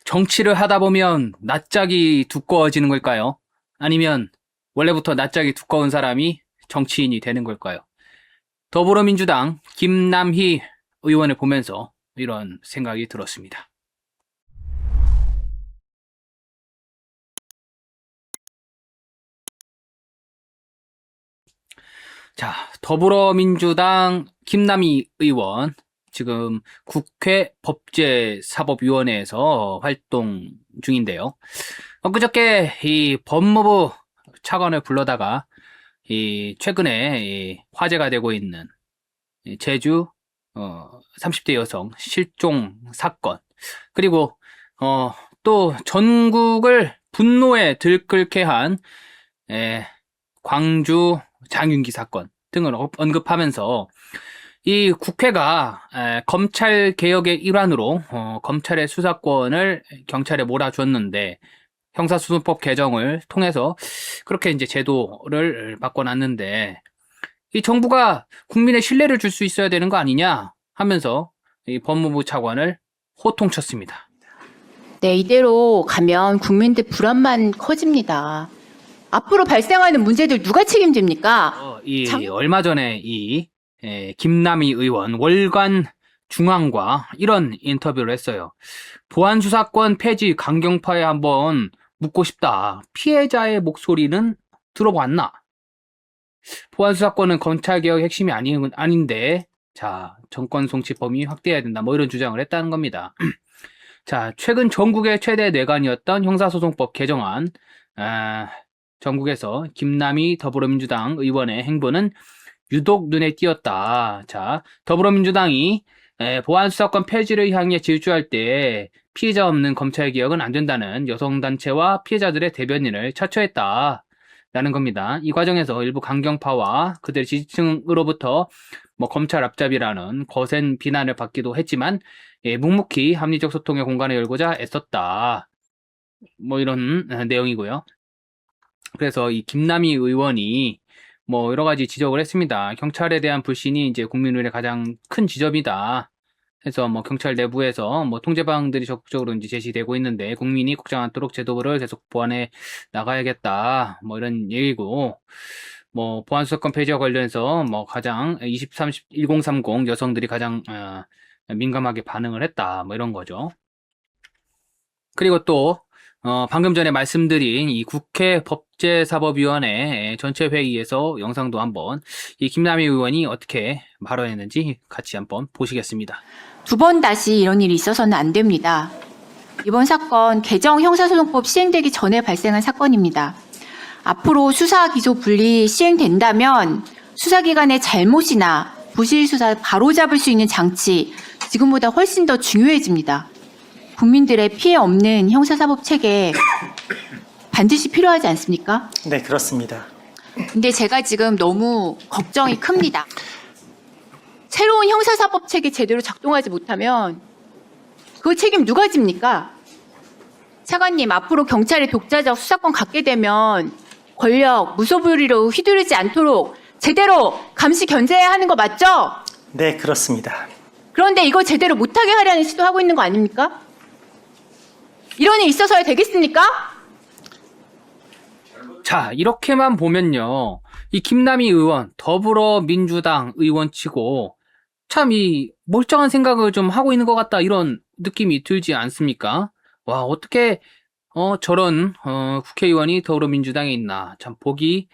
정치를 하다 보면 낯짝이 두꺼워지는 걸까요? 아니면 원래부터 낯짝이 두꺼운 사람이 정치인이 되는 걸까요? 더불어민주당 김남희 의원을 보면서 이런 생각이 들었습니다. 자, 더불어민주당 김남희 의원 지금 국회 법제사법위원회에서 활동 중인데요. 엊그저께 이 법무부 차관을 불러다가 이 최근에 이 화제가 되고 있는 이 제주 30대 여성 실종 사건, 그리고 또 전국을 분노에 들끓게 한 광주 장윤기 사건 등을 언급하면서 이 국회가 검찰 개혁의 일환으로 검찰의 수사권을 경찰에 몰아줬는데, 형사소송법 개정을 통해서 그렇게 이제 제도를 바꿔놨는데, 이 정부가 국민의 신뢰를 줄 수 있어야 되는 거 아니냐 하면서 이 법무부 차관을 호통쳤습니다. 네, 이대로 가면 국민들 불안만 커집니다. 앞으로 발생하는 문제들 누가 책임집니까? 얼마 전에 김남희 의원 월간 중앙과 이런 인터뷰를 했어요. 보안 수사권 폐지 강경파에 한번 묻고 싶다. 피해자의 목소리는 들어봤나? 보안 수사권은 검찰개혁 핵심이 아닌데, 자, 정권 송치 범위 확대해야 된다. 뭐 이런 주장을 했다는 겁니다. 자, 최근 전국의 최대 뇌관이었던 형사소송법 개정안, 전국에서 김남희 더불어민주당 의원의 행보는 유독 눈에 띄었다. 자, 더불어민주당이 보안수사권 폐지를 향해 질주할 때 피해자 없는 검찰개혁은 안 된다는 여성단체와 피해자들의 대변인을 차처했다. 라는 겁니다. 이 과정에서 일부 강경파와 그들 지지층으로부터 검찰 앞잡이라는 거센 비난을 받기도 했지만, 묵묵히 합리적 소통의 공간을 열고자 애썼다. 뭐 이런 내용이고요. 그래서 이 김남희 의원이 여러 가지 지적을 했습니다. 경찰에 대한 불신이 이제 국민들의 가장 큰 지점이다. 해서 경찰 내부에서 통제 방안들이 적극적으로 이제 제시되고 있는데, 국민이 걱정 않도록 제도를 계속 보완해 나가야겠다. 이런 얘기고, 보안수사권 폐지와 관련해서 가장 1030 여성들이 가장 민감하게 반응을 했다. 이런 거죠. 그리고 또 방금 전에 말씀드린 이 국회 법제사법위원회 전체 회의에서 영상도 한번 이 김남희 의원이 어떻게 발언했는지 같이 한번 보시겠습니다. 두 번 다시 이런 일이 있어서는 안 됩니다. 이번 사건 개정 형사소송법 시행되기 전에 발생한 사건입니다. 앞으로 수사 기소 분리 시행된다면 수사기관의 잘못이나 부실 수사 바로잡을 수 있는 장치, 지금보다 훨씬 더 중요해집니다. 국민들의 피해 없는 형사사법 체계 반드시 필요하지 않습니까? 네, 그렇습니다. 근데 제가 지금 너무 걱정이 큽니다. 새로운 형사사법 체계 제대로 작동하지 못하면 그 책임 누가 집니까? 차관님, 앞으로 경찰의 독자적 수사권 갖게 되면 권력, 무소불위로 휘두르지 않도록 제대로 감시 견제해야 하는 거 맞죠? 네, 그렇습니다. 그런데 이거 제대로 못하게 하려는 시도하고 있는 거 아닙니까? 이런 일 있어서야 되겠습니까? 자, 이렇게만 보면요, 이 김남희 의원, 더불어민주당 의원치고 참 이 멀쩡한 생각을 좀 하고 있는 것 같다, 이런 느낌이 들지 않습니까? 와, 어떻게 저런 국회의원이 더불어민주당에 있나, 참 보기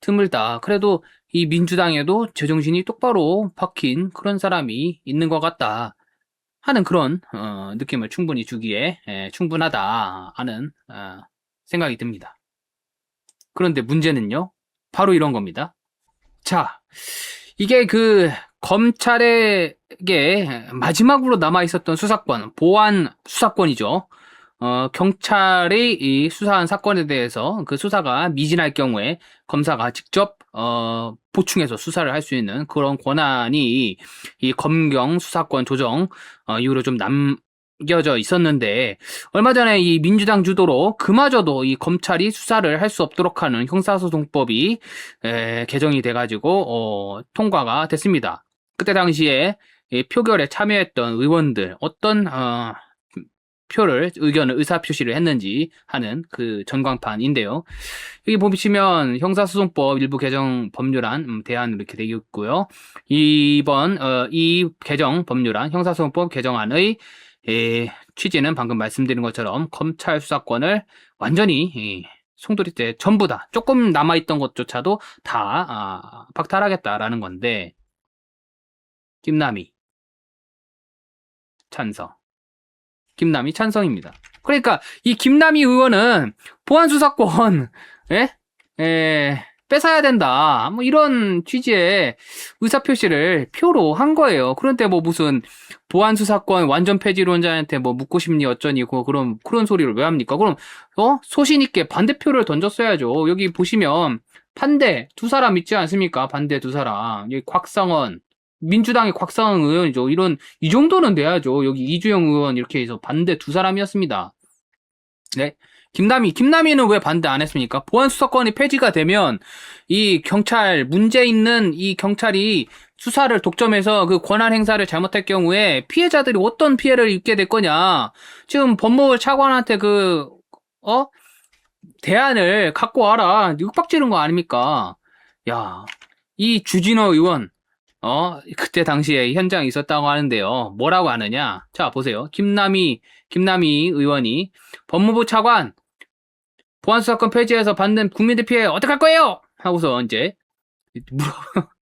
드물다. 그래도 이 민주당에도 제정신이 똑바로 박힌 그런 사람이 있는 것 같다 하는 그런 느낌을 충분히 주기에 충분하다 하는 생각이 듭니다. 그런데 문제는요, 바로 이런 겁니다. 자, 이게 그 검찰에게 마지막으로 남아있었던 수사권, 보안 수사권이죠. 경찰이 이 수사한 사건에 대해서 그 수사가 미진할 경우에 검사가 직접 보충해서 수사를 할 수 있는 그런 권한이 이 검경 수사권 조정 이후로 좀 남겨져 있었는데, 얼마 전에 이 민주당 주도로 그마저도 이 검찰이 수사를 할 수 없도록 하는 형사소송법이 개정이 돼가지고 통과가 됐습니다. 그때 당시에 이 표결에 참여했던 의원들, 어떤 의견을, 의사표시를 했는지 하는 그 전광판인데요. 여기 보시면 형사소송법 일부 개정 법률안 대안으로 이렇게 되어 있고요. 이 개정 법률안, 형사소송법 개정안의 취지는 방금 말씀드린 것처럼 검찰 수사권을 완전히 송두리 때 전부 다 조금 남아있던 것조차도 다 박탈하겠다라는 건데, 김남희 찬성. 김남희 찬성입니다. 그러니까 이 김남희 의원은 보안수사권 뺏어야 된다, 뭐 이런 취지의 의사표시를 표로 한 거예요. 그런데 뭐 무슨 보안수사권 완전 폐지론자한테 뭐 묻고 싶니 어쩌니고 그런 소리를 왜 합니까? 그럼 소신 있게 반대표를 던졌어야죠. 여기 보시면 반대 두 사람 있지 않습니까? 반대 두 사람. 여기 곽상원, 민주당의 곽상원 의원이죠. 이 정도는 돼야죠. 여기 이주영 의원 이렇게 해서 반대 두 사람이었습니다. 네. 김남희는 왜 반대 안 했습니까? 보안수사권이 폐지가 되면 이 경찰, 문제 있는 이 경찰이 수사를 독점해서 그 권한 행사를 잘못할 경우에 피해자들이 어떤 피해를 입게 될 거냐. 지금 법무부 차관한테 대안을 갖고 와라. 윽박지른 거 아닙니까? 야, 이 주진호 의원, 그때 당시에 현장에 있었다고 하는데요. 뭐라고 하느냐? 자, 보세요. 김남희 의원이 법무부 차관, 보안수사권 폐지해서 받는 국민들 피해 어떡할 거예요? 하고서 이제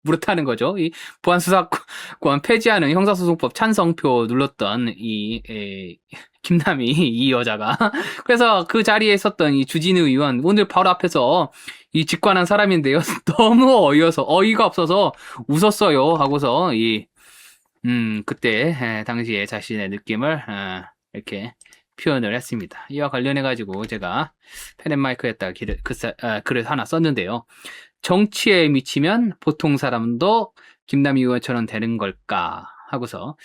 물었다는 거죠. 이 보안수사권 폐지하는 형사소송법 찬성표 눌렀던 김남희 이 여자가. 그래서 그 자리에 있었던 이 주진우 의원, 오늘 바로 앞에서 이 직관한 사람인데요. 너무 어이가 없어서 웃었어요. 하고서 그때 당시에 자신의 느낌을 이렇게 표현을 했습니다. 이와 관련해가지고 제가 펜앤마이크에다가 글을 하나 썼는데요. 정치에 미치면 보통 사람도 김남희 의원처럼 되는 걸까 하고서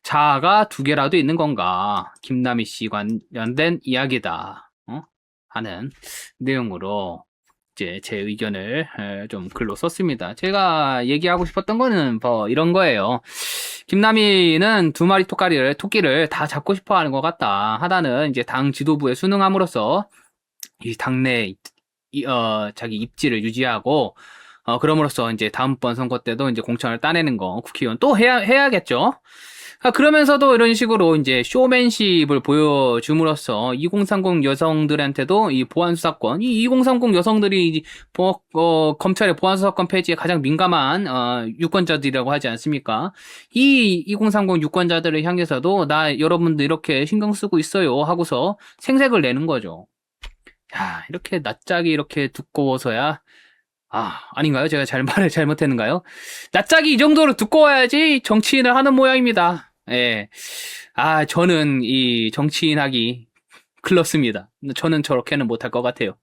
자아가 두 개라도 있는 건가, 김남희 씨 관련된 이야기다 하는 내용으로 이제 제 의견을 좀 글로 썼습니다. 제가 얘기하고 싶었던 거는 뭐 이런 거예요. 김남희는 두 마리 토끼를 다 잡고 싶어 하는 것 같다. 하나는 이제 당 지도부에 순응함으로써 이 당내 자기 입지를 유지하고, 그럼으로써 이제 다음번 선거 때도 이제 공천을 따내는 거 국회의원 또 해야겠죠. 그러면서도 이런 식으로 이제 쇼맨십을 보여줌으로써 2030 여성들한테도 이 보안수사권, 이 2030 여성들이 검찰의 보안수사권 폐지에 가장 민감한 유권자들이라고 하지 않습니까? 이 2030 유권자들을 향해서도 여러분들 이렇게 신경 쓰고 있어요 하고서 생색을 내는 거죠. 야, 이렇게 낯짝이 이렇게 두꺼워서야, 아닌가요? 제가 말을 잘못했는가요? 낯짝이 이 정도로 두꺼워야지 정치인을 하는 모양입니다. 예. 저는 이 정치인 하기 글렀습니다. 저는 저렇게는 못할 것 같아요.